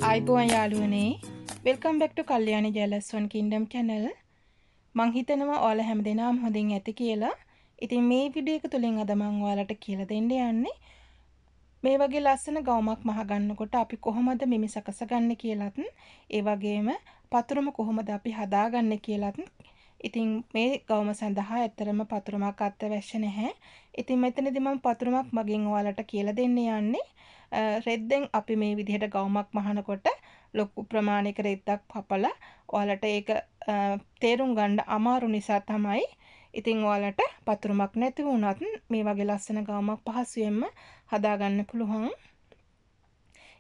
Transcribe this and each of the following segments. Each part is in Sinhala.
ආයිබෝවන් යාළුවනේ වෙල්කම් බැක් ටු kalyanijayalath kingdom channel මං හිතනවා ඔයාලා හැමදේනම හොඳින් ඇති කියලා. ඉතින් මේ වීඩියෝ එක තුලින් අද මං ඔයාලට කියලා දෙන්න යන්නේ මේ වගේ ලස්සන ගවුමක් මහ ගන්නකොට අපි කොහොමද මිමි සකසගන්නේ කියලාත් ඒ වගේම පතුරුම කොහොමද අපි හදාගන්නේ කියලාත්. ඉතින් මේ ගවුම සඳහා ඇත්තරම පතුරුමක් අත්‍යවශ්‍ය නැහැ. ඉතින් මෙතනදී මම පතුරුමක් මගින් ඔයාලට කියලා දෙන්න යන්නේ රෙද්දෙන් අපි මේ විදිහට ගවුමක් මහනකොට ලොකු ප්‍රමාණයක රෙද්දක් පපලා ඔයාලට ඒක තේරුම් ගන්න අමාරු නිසා තමයි. ඉතින් ඔයාලට පතුරුමක් නැති වුණත් මේ වගේ ලස්සන ගවුමක් පහසුවෙන්ම හදාගන්න පුළුවන්.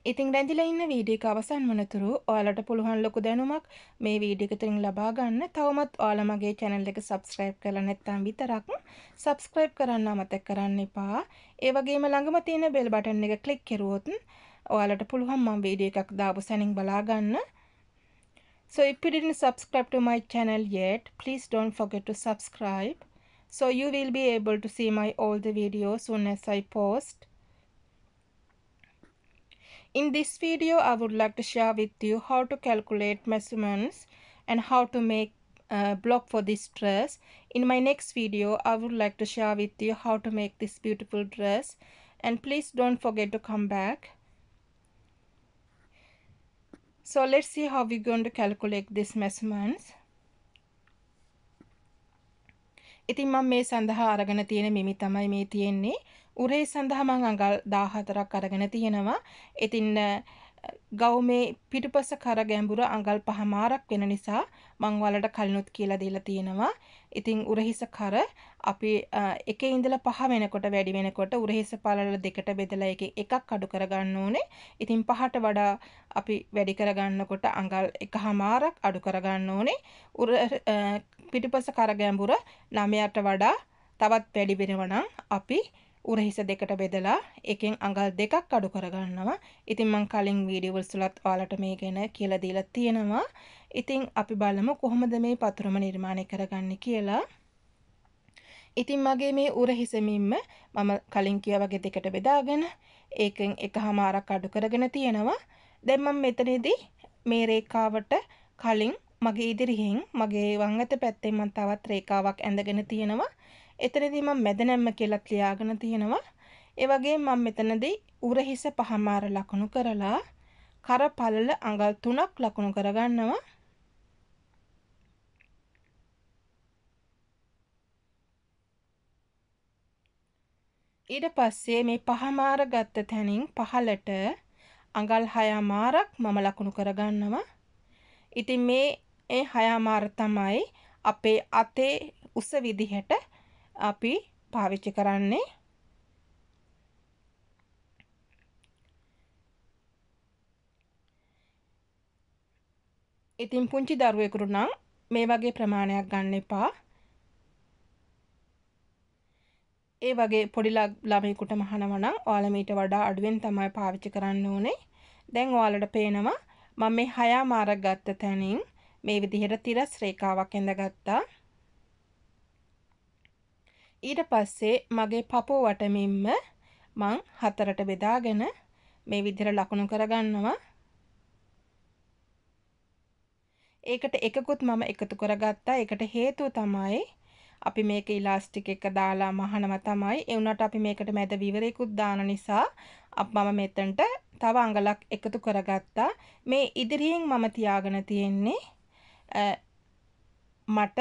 ඉතින් රැඳිලා ඉන්න වීඩියෝ එක අවසන් වනතුරු ඔයාලට පුළුවන් ලොකු දැනුමක් මේ වීඩියෝ එක තුලින් ලබා ගන්න. තවමත් ඔයාලා මගේ channel එක subscribe කරලා නැත්නම් විතරක් subscribe කරන්න අමතක කරන්න එපා. ඒ වගේම ළඟම තියෙන bell button එක click කරුවොත් ඔයාලට පුළුවන් මම වීඩියෝ එකක් දාපු සැනින් බලා ගන්න. So if you didn't subscribe to my channel yet, please don't forget to subscribe. So you will be able to see my all the videos soon as I post. In this video, I would like to share with you how to calculate measurements and how to make a block for this dress. In my next video, I would like to share with you how to make this beautiful dress. And please don't forget to come back. So let's see how we're going to calculate these measurements. ඉතින් මම මේ සඳහා අරගෙන තියෙන මිමි තමයි මේ තියෙන්නේ. උරේ සඳහා මම අඟල් 14ක් අරගෙන තියෙනවා. ඉතින් ගවුමේ පිටුපස කර ගැඹුර අඟල් 5මාරක් වෙන නිසා මම ඔයාලට කලිනුත් කියලා දීලා තියෙනවා. ඉතින් උරහිස කර අපි එකේ ඉඳලා 5 වෙනකොට වැඩි වෙනකොට උරහිස පළල දෙකට බෙදලා එකෙන් එකක් අඩු කර ගන්න ඕනේ. ඉතින් 5ට වඩා අපි වැඩි කර ගන්නකොට අඟල් 1මාරක් අඩු කර ගන්න ඕනේ. පිටුපස කර ගැඹුර 9ට වඩා තවත් වැඩි වෙනවා නම් අපි උරහිස දෙකට බෙදලා එකෙන් අඟල් 2ක් අඩු කර ගන්නවා. ඉතින් මම කලින් වීඩියෝ වලත් ඔයාලට මේ ගැන කියලා දීලා තියෙනවා. ඉතින් අපි බලමු කොහොමද මේ පතුරුම නිර්මාණය කරගන්නේ කියලා. ඉතින් මගේ මේ උරහිස මිම්ම මම කලින් කියා වගේ දෙකට බෙදාගෙන ඒකෙන් එකමාරක් අඩු කරගෙන තියෙනවා. දැන් මම මෙතනදී මේ රේඛාවට කලින් මගේ ඉදිරියෙන් මගේ වම් අත පැත්තෙන් මම තවත් රේඛාවක් ඇඳගෙන තියෙනවා. එතනදී මම මැද නැම්ම කියලා ලියාගෙන තියෙනවා. ඒ වගේම මම මෙතනදී උරහිස 5මාර ලකුණු කරලා කර පළල අඟල් 3ක් ලකුණු කරගන්නවා. ඊට පස්සේ මේ 5මාර ගත්ත තැනින් පහළට අඟල් 6මාරක් මම ලකුණු කරගන්නවා. ඉතින් මේ 6මාර තමයි අපේ අතේ උස විදිහට අපි පාවිච්චි කරන්නේ. ඉතින් පුංචි දරුවෙකුට නම් මේ වගේ ප්‍රමාණයක් ගන්න එපා. ඒ වගේ පොඩි ළමයෙකුට මහනවා නම් ඔයාලා මීට වඩා අඩුවෙන් තමයි පාවිච්චි කරන්න ඕනේ. දැන් ඔයාලට පේනවා මම මේ 6මාරක් ගත්ත තැනින් මේ විදිහට තිරස් රේඛාවක් ඇඳගත්තා. ඊට පස්සේ මගේ පපුව වටමින්ම මං 4ට බෙදාගෙන මේ විදිහට ලකුණු කරගන්නවා. ඒකට එකකුත් මම එකතු කරගත්තා. ඒකට හේතුව තමයි අපි මේක ඉලාස්ටික් එක දාලා මහනවා තමයි. ඒ වුණාට අපි මේකට මැද විවරයකුත් දාන නිසා මම මෙතනට තව අඟලක් එකතු කරගත්තා. මේ ඉදිරියෙන් මම තියාගෙන තියෙන්නේ මට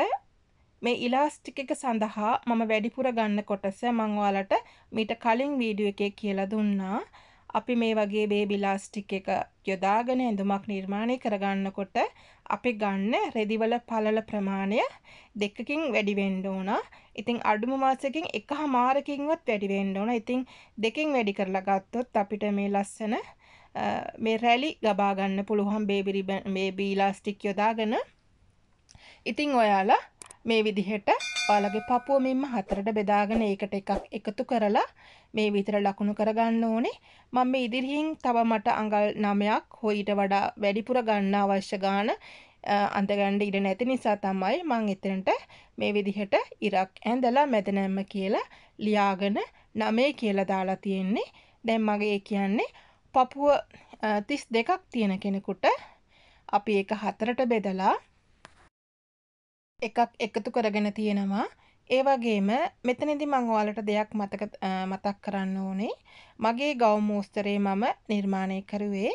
මේ ඉලාස්ටික් එක සඳහා මම වැඩිපුර ගන්න කොටස මම ඔයාලට මීට කලින් වීඩියෝ එකේ කියලා දුන්නා. අපි මේ වගේ බේබි ඉලාස්ටික් එක යොදාගෙන ඇඳුමක් නිර්මාණය කරගන්නකොට අපි ගන්න රෙදිවල පළල ප්‍රමාණය 2කින් වැඩි වෙන්න ඕන. ඉතින් අඩුම මාසෙකින් 1මාරකින්වත් වැඩි වෙන්න ඕන. ඉතින් 2කින් වැඩි කරලා ගත්තොත් අපිට මේ ලස්සන මේ රැලි ලබා ගන්න පුළුවන් බේබි ඉලාස්ටික් යොදාගෙන. ඉතින් ඔයාලා මේ විදිහට ඔයාලගේ පපුව මෙන්න 4ට බෙදාගෙන ඒකට එකක් එකතු කරලා මේ විතර ලකුණු කරගන්න ඕනේ. මම මේ ඉදිරියෙන් තව මට අඟල් 9ක් හො ඊට වඩා වැඩිපුර ගන්න අවශ්‍ය ගාන අඳ ගන්න ඉඩ නැති නිසා තමයි මම එතනට මේ විදිහට ඉරක් ඇඳලා මැද නැම්ම කියලා ලියාගෙන 9 කියලා දාලා තියෙන්නේ. දැන් මගේ කියන්නේ පපුව 32ක් තියෙන කෙනෙකුට අපි ඒක 4ට බෙදලා එකක් එකතු කරගෙන තියෙනවා. ඒ වගේම මෙතනදී මම ඔයාලට දෙයක් මතක් කරන්න ඕනේ. මගේ ගවුම් මෝස්තරේ මම නිර්මාණය කරුවේ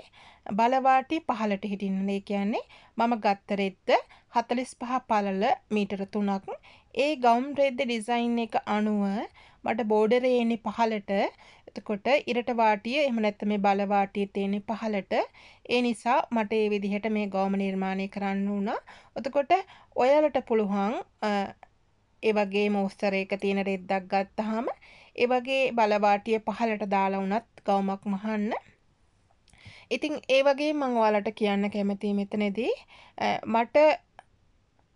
බලවාටි 15ට හිටින්න. ඒ කියන්නේ මම ගත්ත රෙද්ද 45 පළල මීටර 3ක්. ඒ ගවුම් රෙද්ද ඩිසයින් එක අනුව මට බෝඩරේ එන්නේ 15ට. එතකොට ඉරට වාටිය එහෙම නැත්නම් මේ බල වාටිය තියෙන්නේ 15ට. ඒ නිසා මට මේ විදිහට මේ ගවුම නිර්මාණය කරන්න වුණා. එතකොට ඔයාලට පුළුවන් ඒ වගේ මෝස්තරයක තියෙන රෙද්දක් ගත්තාම ඒ වගේ බල වාටිය 15ට දාලා වුණත් ගවුමක් මහන්න. ඉතින් ඒ වගේ මම ඔයාලට කියන්න කැමතියි මෙතනදී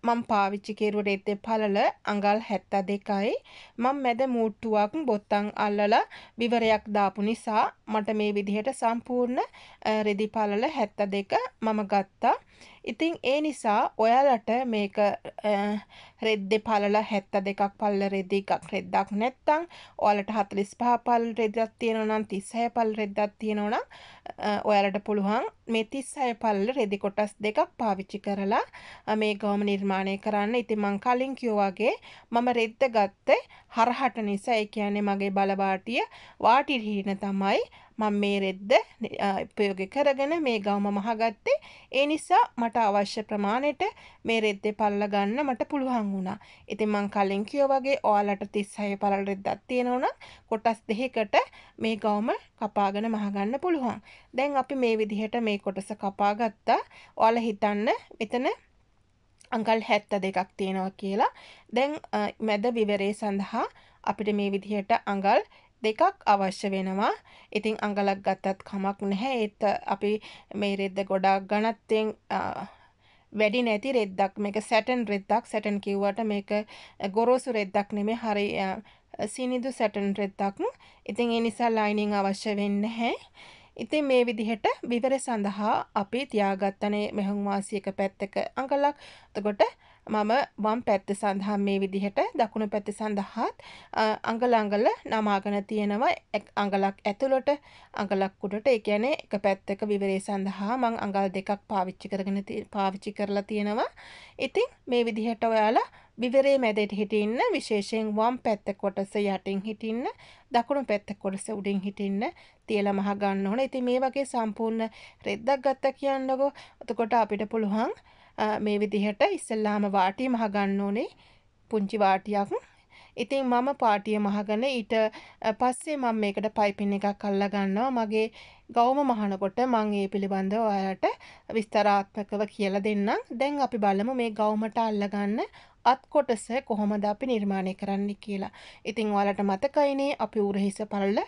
මම පාවිච්චි කරුව රෙද්දේ පළල අඟල් 72යි. මම මැද මූට්ටුවක් බොත්තම් අල්ලලා විවරයක් දාපු නිසා මට මේ විදිහට සම්පූර්ණ රෙදි පළල 72 මම ගත්තා. ඉතින් ඒ නිසා ඔයාලට මේක රෙද්දේ පළල 72ක් පළල රෙද්දක් නැත්නම් ඔයාලට 45 පළල රෙද්දක් තියෙනවා නම් 36 පළල රෙද්දක් තියෙනවා නම් ඔයාලට පුළුවන් මේ 36 පළල රෙදි කොටස් දෙකක් පාවිච්චි කරලා මේ ගවුම නිර්මාණය කරන්න. ඉතින් මම කලින් කිව්වා වගේ මම රෙද්ද ගත්තේ හරහට නිසා. ඒ කියන්නේ මගේ බලවාටිය වාටි හිින තමයි මම මේ රෙද්ද උපයෝග කරගෙන මේ ගවුම මහගත්තේ. ඒ නිසා මට අවශ්‍ය ප්‍රමාණයට මේ රෙද්දේ පළල ගන්න මට පුළුවන් වුණා. ඉතින් මම කලින් කිව්වා වගේ ඔයාලට 36 පළල රෙද්දක් තියෙනවා නම් කොටස් දෙකකට මේ ගවුම කපාගෙන මහගන්න පුළුවන්. දැන් අපි මේ විදිහට මේ කොටස කපා ගත්තා. ඔයාලා හිතන්න මෙතන අඟල් 72ක් තියෙනවා කියලා. දැන් මැද විවරේ සඳහා අපිට මේ විදිහට අඟල් දෙකක් අවශ්‍ය වෙනවා. ඉතින් අඟලක් ගත්තත් කමක් නැහැ. ඒත් අපි මේ රෙද්ද ගොඩාක් ගණත්යෙන් වැඩි නැති රෙද්දක්. මේක සැටන් රෙද්දක්. සැටන් කිව්වට මේක ගොරෝසු රෙද්දක් නෙමෙයි. හරි සිනිඳු සැටන් රෙද්දක්. ඉතින් ඒ නිසා ලයිනින් අවශ්‍ය වෙන්නේ නැහැ. ඉතින් මේ විදිහට විවර සඳහා අපි තියාගත්තනේ මෙහුම් වාසි එක පැත්තක අඟලක්. එතකොට මම වම් පැත්ත සඳහා මේ විදිහට දකුණු පැත්ත සඳහාත් අඟල නමාගෙන තියෙනවා. අඟලක් ඇතුළට අඟලක් උඩට. ඒ කියන්නේ එක පැත්තක විවරේ සඳහා මම අඟල් දෙකක් පාවිච්චි කරලා තියෙනවා. ඉතින් මේ විදිහට ඔයාලා විවරේ මැදට හිටින්න, විශේෂයෙන් වම් පැත්ත කොටස යටින් හිටින්න, දකුණු පැත්ත කොටස උඩින් හිටින්න තියලා මහ ගන්න ඕනේ. ඉතින් මේ වගේ සම්පූර්ණ රෙද්දක් ගත්තා කියන්නකෝ. එතකොට අපිට පුළුවන් මේ විදිහට ඉස්සෙල්ලාම වාටිය මහ ගන්න ඕනේ. පුංචි වාටියක්. ඉතින් මම පාටිය මහගෙන ඊට පස්සේ මම මේකට පයිපින් එකක් අල්ලා ගන්නවා. මගේ ගවුම මහනකොට මම ඒ පිළිබඳව ඔයාලට විස්තරාත්මකව කියලා දෙන්නම්. දැන් අපි බලමු මේ ගවුමට අල්ලගන්න අත් කොටස කොහොමද අපි නිර්මාණය කරන්න කියලා. ඉතින් ඔයාලට මතකයිනේ අපි උරහිස පළල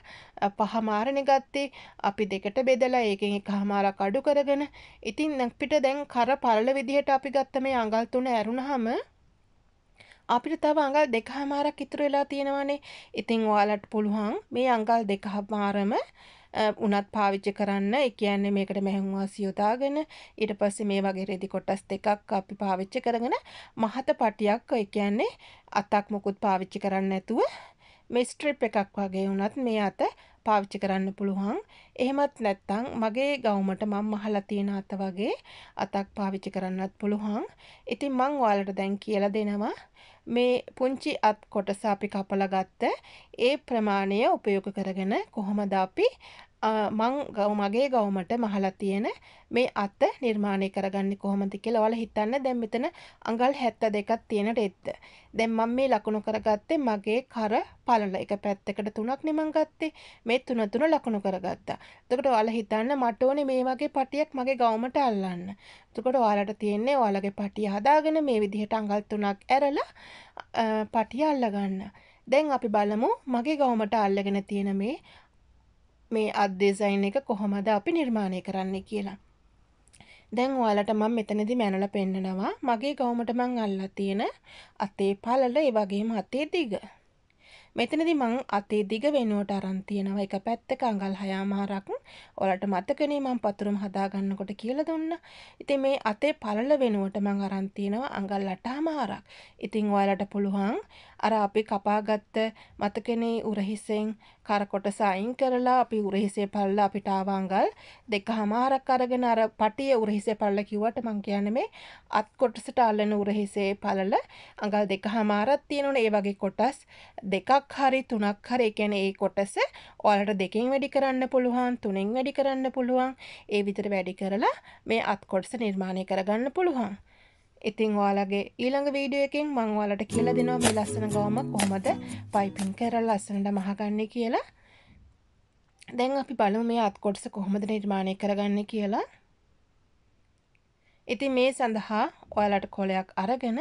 5මාරනේ ගත්තේ. අපි දෙකට බෙදලා ඒකෙන් එකමාරක් අඩු කරගෙන. ඉතින් අපිට දැන් කර පළල විදිහට අපි ගත්ත මේ අඟල් 3 ඇරුණාම අපිට තව අඟල් 2මාරක් ඉතුරු වෙලා තියෙනවානේ. ඉතින් ඔයාලට පුළුවන් මේ අඟල් 2මාරම උනත් පාවිච්චි කරන්න. ඒ කියන්නේ මේකට මෙහෙම වාසි යොදාගෙන ඊට පස්සේ මේ වගේ රෙදි කොටස් දෙකක් අපි පාවිච්චි කරගෙන මහත පටියක්, ඒ කියන්නේ අතක් මොකුත් පාවිච්චි කරන්න නැතුව මේ ස්ට්‍රිප් එකක් වගේ වුණත් මේ අත පාවිච්චි කරන්න පුළුවන්. එහෙමත් නැත්නම් මගේ ගවුමට මම මහලා තියෙන අත වගේ අතක් පාවිච්චි කරන්නත් පුළුවන්. ඉතින් මම ඔයාලට දැන් කියලා දෙනවා මේ පුංචි අත් කොටස අපි කපලා ගත්ත ඒ ප්‍රමාණය උපයෝග කරගෙන කොහොමද අපි මගේ ගවුමට මහලා තියෙන මේ අත නිර්මාණය කරගන්නේ කොහොමද කියලා ඔයාලා හිතන්න. දැන් මෙතන අඟල් 72ක් තියෙන රෙද්ද. දැන් මම මේ ලකුණු කරගත්තේ මගේ කර පළල. එක පැත්තකට 3ක් නේ මම ගත්තේ. මේ 3 ලකුණු කරගත්තා. එතකොට ඔයාලා හිතන්න මට ඕනේ මේ වගේ පටියක් මගේ ගවුමට අල්ලන්න. එතකොට ඔයාලට තියෙන්නේ ඔයාලගේ පටිය හදාගෙන මේ විදිහට අඟල් 3ක් ඇරලා පටිය අල්ලගන්න. දැන් අපි බලමු මගේ ගවුමට අල්ලගෙන තියෙන මේ අත් ඩිසයින් එක කොහොමද අපි නිර්මාණය කරන්නේ කියලා. දැන් ඔයාලට මම මෙතනදී මැනලා පෙන්නනවා මගේ ගවුමට මම අල්ලලා තියෙන අතේ පළල, ඒ වගේම අතේ දිග. මෙතනදී මම අතේ දිග වෙනුවට අරන් තියෙනවා එක පැත්තක අඟල් 6මාරක්. ඔයාලට මතකනේ මම පතුරුම හදා ගන්නකොට කියලා දුන්නා. ඉතින් මේ අතේ පළල වෙනුවට මම අරන් තියෙනවා අඟල් 8මාරක්. ඉතින් ඔයාලට පුළුවන් අර අපි කපාගත්ත මතකනේ උරහිසෙන් කර කොටස අයින් කරලා අපි උරහිසේ පළල අපිට ආව අඟල් 2මාරක් අරගෙන අර පටිය උරහිසේ පළල කිව්වට මම කියන්නේ මේ අත් කොටසට අල්ලන උරහිසේ පළල අඟල් 2මාරක් තියෙනවනේ. ඒ වගේ කොටස් දෙකක් හරි තුනක් හරි ඒ කියන්නේ ඒ කොටස ඔයාලට දෙකෙන් වැඩි කරන්න පුළුවන්, තුනෙන් වැඩි කරන්න පුළුවන්. ඒ විතර වැඩි කරලා මේ අත් කොටස නිර්මාණය කරගන්න පුළුවන්. ඉතින් ඔයාලගේ ඊළඟ වීඩියෝ එකෙන් මම ඔයාලට කියලා දෙනවා මේ ලස්සන ගවම කොහොමද පයිපින් කරලා ලස්සනට මහගන්නේ කියලා. දැන් අපි බලමු මේ අත් කොටස කොහොමද නිර්මාණය කරගන්නේ කියලා. ඉතින් මේ සඳහා ඔයාලට කොලයක් අරගෙන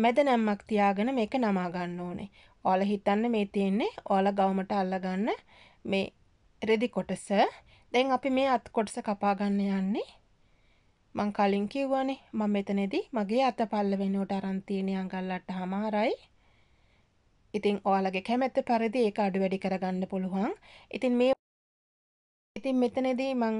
මැද නැම්මක් තියාගෙන මේක නමා ගන්න ඕනේ. ඔයාලා හිතන්න මේ තියෙන්නේ ඔයාලා ගවමට අල්ලගන්න මේ රෙදි කොටස. දැන් අපි මේ අත් කොටස කපා ගන්න යන්නේ. මං කලින් කිව්වනේ මම මෙතනදී මගේ අත පල්ල වෙනුවට අරන් තියෙන අඟල් 8මාරයි. ඉතින් ඔයාලගේ කැමැත්ත පරිදි ඒක අඩු වැඩි කරගන්න පුළුවන්. ඉතින් මෙතනදී මං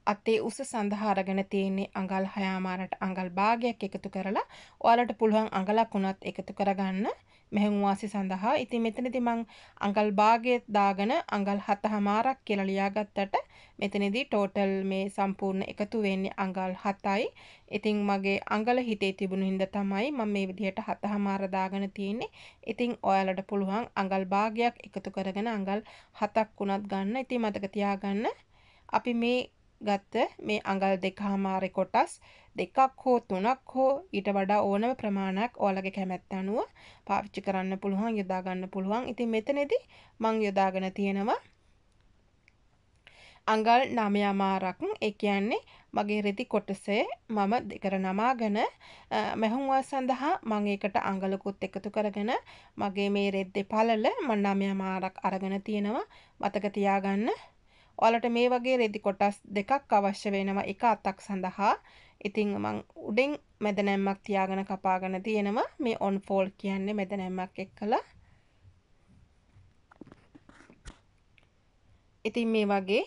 අතේ උස සඳහා අරගෙන තියෙන්නේ අඟල් 6මාරට අඟල් භාගයක් එකතු කරලා ඔයාලට පුළුවන් අඟලක් උනත් එකතු කරගන්න මෙහෙම වාසි සඳහා. ඉතින් මෙතනදී මං අඟල් භාගය දාගෙන අඟල් 7මාරක් කියලා ලියාගත්තට මෙතනදී ටෝටල් මේ සම්පූර්ණ එකතු වෙන්නේ අඟල් 7යි. ඉතින් මගේ අඟල හිතේ තිබුණු හින්දා තමයි මම මේ විදිහට 7මාර දාගෙන තියෙන්නේ. ඉතින් ඔයාලට පුළුවන් අඟල් භාගයක් එකතු කරගෙන අඟල් 7ක් උනත් ගන්න. ඉතින් මතක තියාගන්න අපි මේ ගත්ත මේ අඟල් 2මාරේ කොටස් දෙකක් හෝ තුනක් හෝ ඊට වඩා ඕනම ප්‍රමාණයක් ඔයාලගේ කැමැත්ත අනුව පාවිච්චි කරන්න පුළුවන්, යොදා ගන්න පුළුවන්. ඉතින් මෙතනදී මම යොදාගෙන තියෙනවා අඟල් 9මාරක්. ඒ කියන්නේ මගේ රෙදි කොටසේ මම දෙකට නමාගෙන මැහුම්වල් සඳහා මම ඒකට අඟලකුත් එකතු කරගෙන මගේ මේ රෙද්දේ පළල මම 9මාරක් අරගෙන තියෙනවා. මතක තියාගන්න. ඔයාලට මේ වගේ රෙදි කොටස් දෙකක් අවශ්‍ය වෙනවා එක අතක් සඳහා. ඉතින් මං උඩින් මැද නැම්මක් තියාගෙන කපාගෙන තියෙනවා. මේ ඔන් ෆෝල්ඩ් කියන්නේ මැද නැම්මක් එක්කලා. ඉතින් මේ වගේ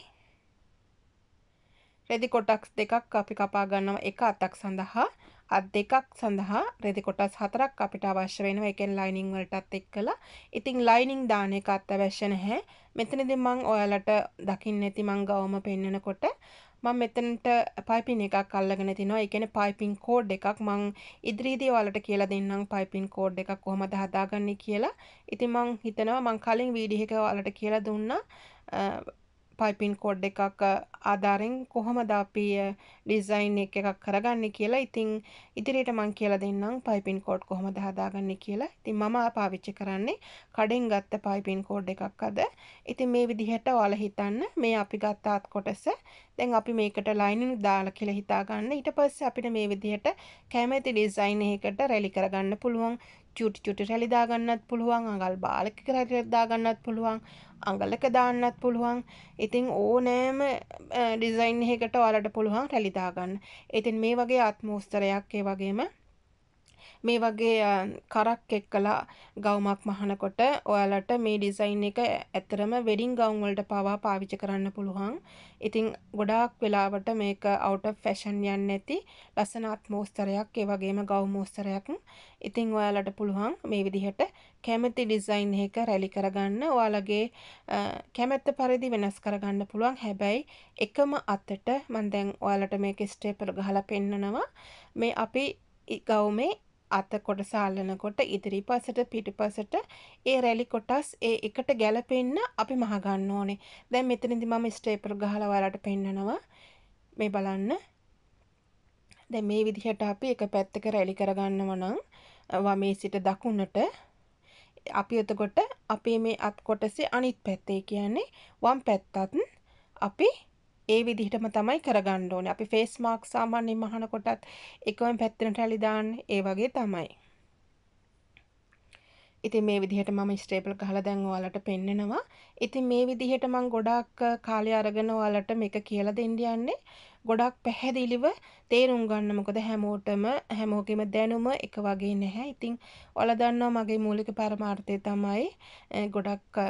රෙදි කොටස් දෙකක් අපි කපා ගන්නවා එක අතක් සඳහා. අත් දෙකක් සඳහා රෙදි කොටස් 4ක් අපිට අවශ්‍ය වෙනවා. ඒ කියන්නේ ලයිනින් වලටත් එක්කලා. ඉතින් ලයිනින් දාන එක අත්‍යවශ්‍ය නැහැ. මෙතනදී මම ඔයාලට දකින්න ඇති මම ගවම පෙන්නනකොට මම මෙතනට පයිපින් එකක් අල්ලගෙන තිනවා. ඒ කියන්නේ පයිපින් කෝඩ් එකක් මම ඉදිරියේදී ඔයාලට කියලා දෙන්නම් පයිපින් කෝඩ් එකක් කොහොමද හදාගන්නේ කියලා. ඉතින් මම හිතනවා මම කලින් වීඩියෝ එකේ ඔයාලට කියලා දුන්නා පයිපින් කෝඩ් එකක් ආධාරයෙන් කොහොමද අපි ඩිසයින් එකක් කරගන්නේ කියලා. ඉතින් ඉදිරියට මම කියලා දෙන්නම් පයිපින් කෝඩ් කොහොමද හදාගන්නේ කියලා. ඉතින් මම පාවිච්චි කරන්නේ කඩෙන් ගත්ත පයිපින් කෝඩ් එකක් අද. ඉතින් මේ විදිහට ඔයාලා හිතන්න මේ අපි ගත්ත අත් කොටස දැන් අපි මේකට ලයිනින් දාලා කියලා හිතා ගන්න. ඊට පස්සේ අපිට මේ විදිහට කැමති ඩිසයින් එකකට රැලි කරගන්න පුළුවන්. චුටි රැලි දාගන්නත් පුළුවන්. අඟල් බාලක රැලි දාගන්නත් පුළුවන්. අඟලක දාන්නත් පුළුවන්. ඉතින් ඕනෑම ඩිසයින් එකකට ඔයාලට පුළුවන් රැලි දාගන්න. ඉතින් මේ වගේ අත්මෝස්තරයක් ඒ වගේම මේ වගේ කරක් එක්කලා ගවුමක් මහනකොට ඔයාලට මේ ඩිසයින් එක ඇත්තරම වෙඩින් ගවුම් වලට පවා පාවිච්චි කරන්න පුළුවන්. ඉතින් ගොඩාක් වෙලාවට මේක අවුට් ඔෆ් ෆැෂන් යන්නේ නැති ලස්සන අත්මෝස්තරයක් ඒ වගේම ගවුම් මෝස්තරයක්. ඉතින් ඔයාලට පුළුවන් මේ විදිහට කැමති ඩිසයින් එක රැලි කරගන්න. ඔයාලගේ කැමැත්ත පරිදි වෙනස් කරගන්න පුළුවන්. හැබැයි එකම අතට මම දැන් ඔයාලට මේක ස්ටේපල් ගහලා පෙන්නනවා. මේ අපි ගවුමේ අත කොටස අල්ලනකොට ඉදිරිපසට පිටිපසට ඒ රැලි කොටස් ඒ එකට ගැලපෙන්න අපි මහ ගන්න ඕනේ. දැන් මෙතනදී මම ස්ටේපල් ගහලා ඔයාලට පෙන්නනවා. මේ බලන්න. දැන් මේ විදිහට අපි එක පැත්තක රැලි කරගන්නවා නම් වමේ සිට දකුණට අපි එතකොට අපේ මේ අත් කොටසේ අනිත් පැත්තේ කියන්නේ වම් පැත්තත් අපි ඒ විදිහටම තමයි කරගන්න ඕනේ. අපි ෆේස් මාස්ක් සාමාන්‍යයෙන් මහන කොටත් එකම පැත්තට රැලි දාන්නේ ඒ වගේ තමයි. ඉතින් මේ විදිහට මම ස්ටේපල් ගහලා දැන් ඔයාලට පෙන්නනවා. ඉතින් මේ විදිහට මම ගොඩාක් කාලය අරගෙන ඔයාලට මේක කියලා දෙන්න යන්නේ. ගොඩක් පැහැදිලිව තේරුම් ගන්න. මොකද හැමෝගෙම දැනුම එක වගේ නැහැ. ඉතින් ඔයාලා දන්නවා මගේ මූලික පරමාර්ථය තමයි ගොඩක්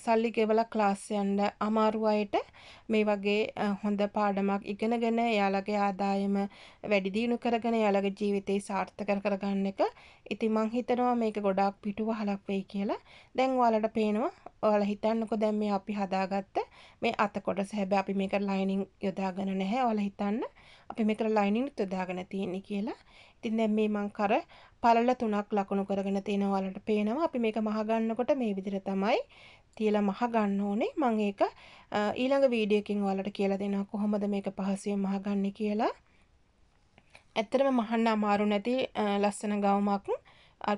සල්ලි ගෙවලා ක්ලාස් යන්න අමාරු අයට මේ වගේ හොඳ පාඩමක් ඉගෙනගෙන එයාලගේ ආදායම වැඩි දියුණු කරගෙන එයාලගේ ජීවිතේ සාර්ථක කරගන්න එක. ඉතින් මං හිතනවා මේක ගොඩාක් පිටුවහලක් වෙයි කියලා. දැන් ඔයාලට පේනවා. ඔයාලා හිතන්නකෝ දැන් මේ අපි හදාගත්ත මේ අත කොටස. හැබැයි අපි මේකට ලයිනින් යොදාගෙන නැහැ. ඔයාලා හිතන්න අපි මේකට ලයිනින් යොදාගෙන තියෙන්නේ කියලා. ඉතින් දැන් මේ මං කර පළල 3ක් ලකුණු කරගෙන තියෙනවා. ඔයාලට පේනවා අපි මේක මහ ගන්නකොට මේ විදිහට තමයි තියලා මහ ගන්න ඕනේ. මම ඒක ඊළඟ වීඩියෝ එකකින් ඔයාලට කියලා දෙනවා කොහොමද මේක පහසුවෙන් මහගන්නේ කියලා. ඇත්තටම මහන්න අමාරු නැති ලස්සන ගවුමක්.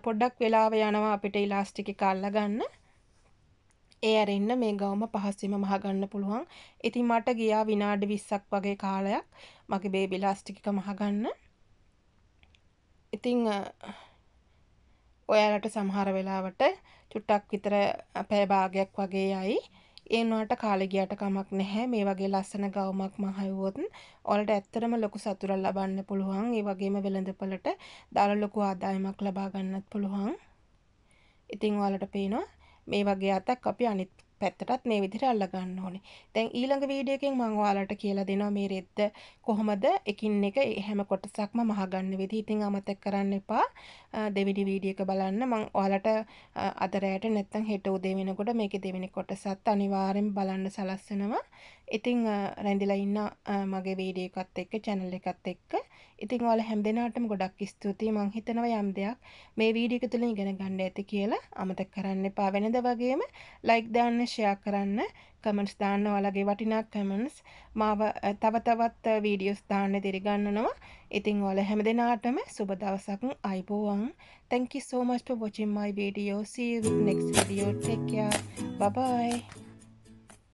පොඩ්ඩක් වෙලාව යනවා අපිට ඉලාස්ටික් එක අල්ලගන්න. ඒ අරින්න මේ ගවුම පහසුවෙන්ම මහගන්න පුළුවන්. ඉතින් මට ගියා විනාඩි 20ක් වගේ කාලයක් මගේ බේබි ඉලාස්ටික් එක මහගන්න. ඉතින් ඔයාලට සමහර වෙලාවට චුට්ටක් විතර පැය භාගයක් වගේ යයි. ඒ වුණාට කාලේ ගියට කමක් නැහැ. මේ වගේ ලස්සන ගවුමක් මහවුවොත් ඔයාලට ඇත්තටම ලොකු සතුටක් ලබන්න පුළුවන්. ඒ වගේම වෙළඳපොළට දාලා ලොකු ආදායමක් ලබා ගන්නත් පුළුවන්. ඉතින් ඔයාලට පේනවා මේ වගේ අතක් අපි අනිත් පැත්තටත් මේ විදිහට අල්ල ගන්න ඕනේ. දැන් ඊළඟ වීඩියෝ එකෙන් මම ඔයාලට කියලා දෙනවා මේ රෙද්ද කොහොමද එකින් එක හැම කොටසක්ම මහගන්න විදිහ. ඉතින් අමතක කරන්න එපා. දෙවෙනි වීඩියෝ එක බලන්න. මම ඔයාලට අද රැයට නැත්නම් හෙට උදේ වෙනකොට මේකේ දෙවෙනි කොටසත් අනිවාර්යෙන් බලන්න සලස්වනවා. ඉතින් රැඳිලා ඉන්න මගේ වීඩියෝ එකත් එක්ක channel එකත් එක්ක. ඉතින් ඔයාලා හැමදෙනාටම ගොඩක් ස්තුතියි. මම හිතනවා යම් දෙයක් මේ වීඩියෝ එක තුලින් ඉගෙන ගන්න ඇති කියලා. අමතක කරන්න එපා. වෙනද වගේම like දාන්න, share කරන්න, comments දාන්න. ඔයාලගේ වටිනා comments මාව තව තවත් වීඩියෝස් දාන්න දිරිගන්නනවා. ඉතින් ඔයාලා හැමදෙනාටම සුබ දවසක්. අයබෝවන්. Thank you so much for watching my video. See you with next video. Take care. Bye bye.